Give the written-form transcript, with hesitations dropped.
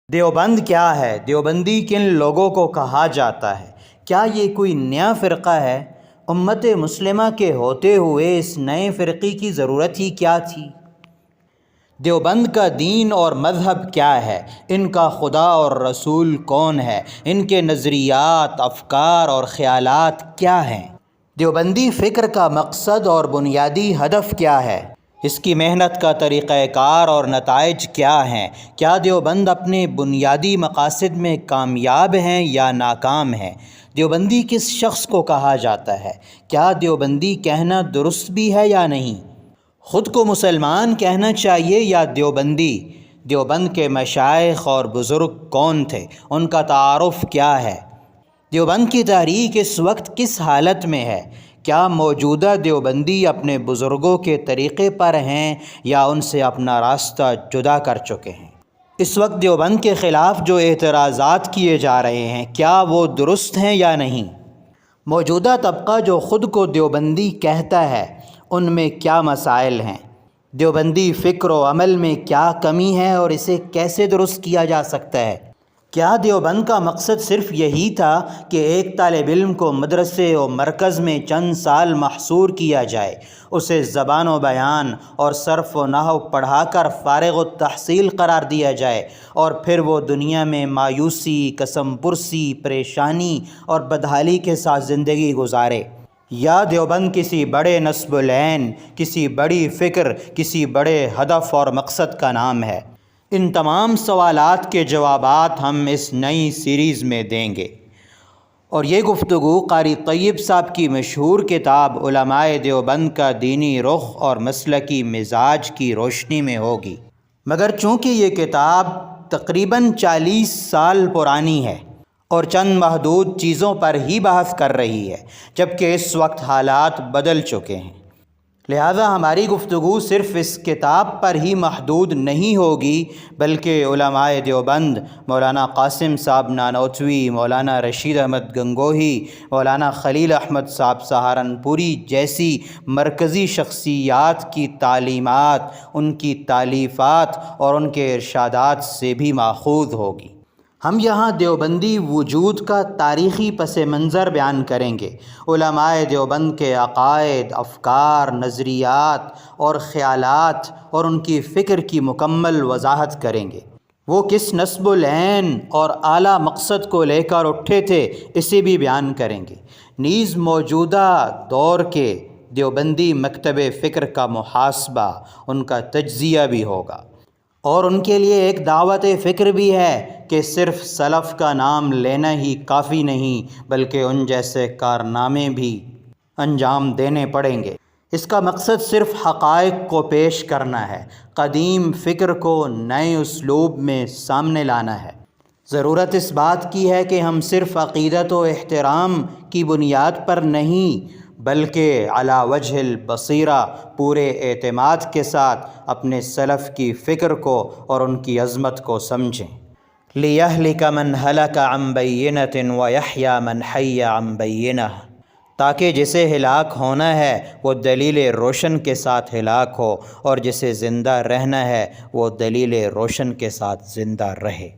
دیوبند کیا ہے؟ دیوبندی کن لوگوں کو کہا جاتا ہے؟ کیا یہ کوئی نیا فرقہ ہے؟ امت مسلمہ کے ہوتے ہوئے اس نئے فرقے کی ضرورت ہی کیا تھی؟ دیوبند کا دین اور مذہب کیا ہے؟ ان کا خدا اور رسول کون ہے؟ ان کے نظریات، افکار اور خیالات کیا ہیں؟ دیوبندی فکر کا مقصد اور بنیادی ہدف کیا ہے؟ اس کی محنت کا طریقہ کار اور نتائج کیا ہیں؟ کیا دیوبند اپنے بنیادی مقاصد میں کامیاب ہیں یا ناکام ہیں؟ دیوبندی کس شخص کو کہا جاتا ہے؟ کیا دیوبندی کہنا درست بھی ہے یا نہیں؟ خود کو مسلمان کہنا چاہیے یا دیوبندی؟ دیوبند کے مشائخ اور بزرگ کون تھے؟ ان کا تعارف کیا ہے؟ دیوبند کی تحریک اس وقت کس حالت میں ہے؟ کیا موجودہ دیوبندی اپنے بزرگوں کے طریقے پر ہیں یا ان سے اپنا راستہ جدا کر چکے ہیں؟ اس وقت دیوبند کے خلاف جو اعتراضات کیے جا رہے ہیں، کیا وہ درست ہیں یا نہیں؟ موجودہ طبقہ جو خود کو دیوبندی کہتا ہے، ان میں کیا مسائل ہیں؟ دیوبندی فکر و عمل میں کیا کمی ہے اور اسے کیسے درست کیا جا سکتا ہے؟ کیا دیوبند کا مقصد صرف یہی تھا کہ ایک طالب علم کو مدرسے و مرکز میں چند سال محصور کیا جائے، اسے زبان و بیان اور صرف و نحو پڑھا کر فارغ التحصیل قرار دیا جائے اور پھر وہ دنیا میں مایوسی، قسم پرسی، پریشانی اور بدحالی کے ساتھ زندگی گزارے؟ یا دیوبند کسی بڑے نسب العین، کسی بڑی فکر، کسی بڑے ہدف اور مقصد کا نام ہے؟ ان تمام سوالات کے جوابات ہم اس نئی سیریز میں دیں گے، اور یہ گفتگو قاری طیب صاحب کی مشہور کتاب علماء دیوبند کا دینی رخ اور مسلکی مزاج کی روشنی میں ہوگی۔ مگر چونکہ یہ کتاب تقریباً 40 سال پرانی ہے اور چند محدود چیزوں پر ہی بحث کر رہی ہے، جبکہ اس وقت حالات بدل چکے ہیں، لہذا ہماری گفتگو صرف اس کتاب پر ہی محدود نہیں ہوگی، بلکہ علماء دیوبند، مولانا قاسم صاحب نانوتوی، مولانا رشید احمد گنگوہی، مولانا خلیل احمد صاحب سہارنپوری جیسی مرکزی شخصیات کی تعلیمات، ان کی تالیفات اور ان کے ارشادات سے بھی ماخوذ ہوگی۔ ہم یہاں دیوبندی وجود کا تاریخی پس منظر بیان کریں گے، علماء دیوبند کے عقائد، افکار، نظریات اور خیالات اور ان کی فکر کی مکمل وضاحت کریں گے۔ وہ کس نسب العین اور اعلیٰ مقصد کو لے کر اٹھے تھے، اسے بھی بیان کریں گے۔ نیز موجودہ دور کے دیوبندی مکتب فکر کا محاسبہ، ان کا تجزیہ بھی ہوگا، اور ان کے لیے ایک دعوت فکر بھی ہے کہ صرف سلف کا نام لینا ہی کافی نہیں، بلکہ ان جیسے کارنامے بھی انجام دینے پڑیں گے۔ اس کا مقصد صرف حقائق کو پیش کرنا ہے، قدیم فکر کو نئے اسلوب میں سامنے لانا ہے۔ ضرورت اس بات کی ہے کہ ہم صرف عقیدت و احترام کی بنیاد پر نہیں، بلکہ علی وجہ البصیرہ پورے اعتماد کے ساتھ اپنے سلف کی فکر کو اور ان کی عظمت کو سمجھیں۔ لِيَهْلِكَ مَنْ هَلَكَ عَنْ بَيِّنَةٍ وَيَحْيَى مَنْ حَيَّ عَنْ بَيِّنَةٍ، تاکہ جسے ہلاک ہونا ہے وہ دلیل روشن کے ساتھ ہلاک ہو، اور جسے زندہ رہنا ہے وہ دلیل روشن کے ساتھ زندہ رہے۔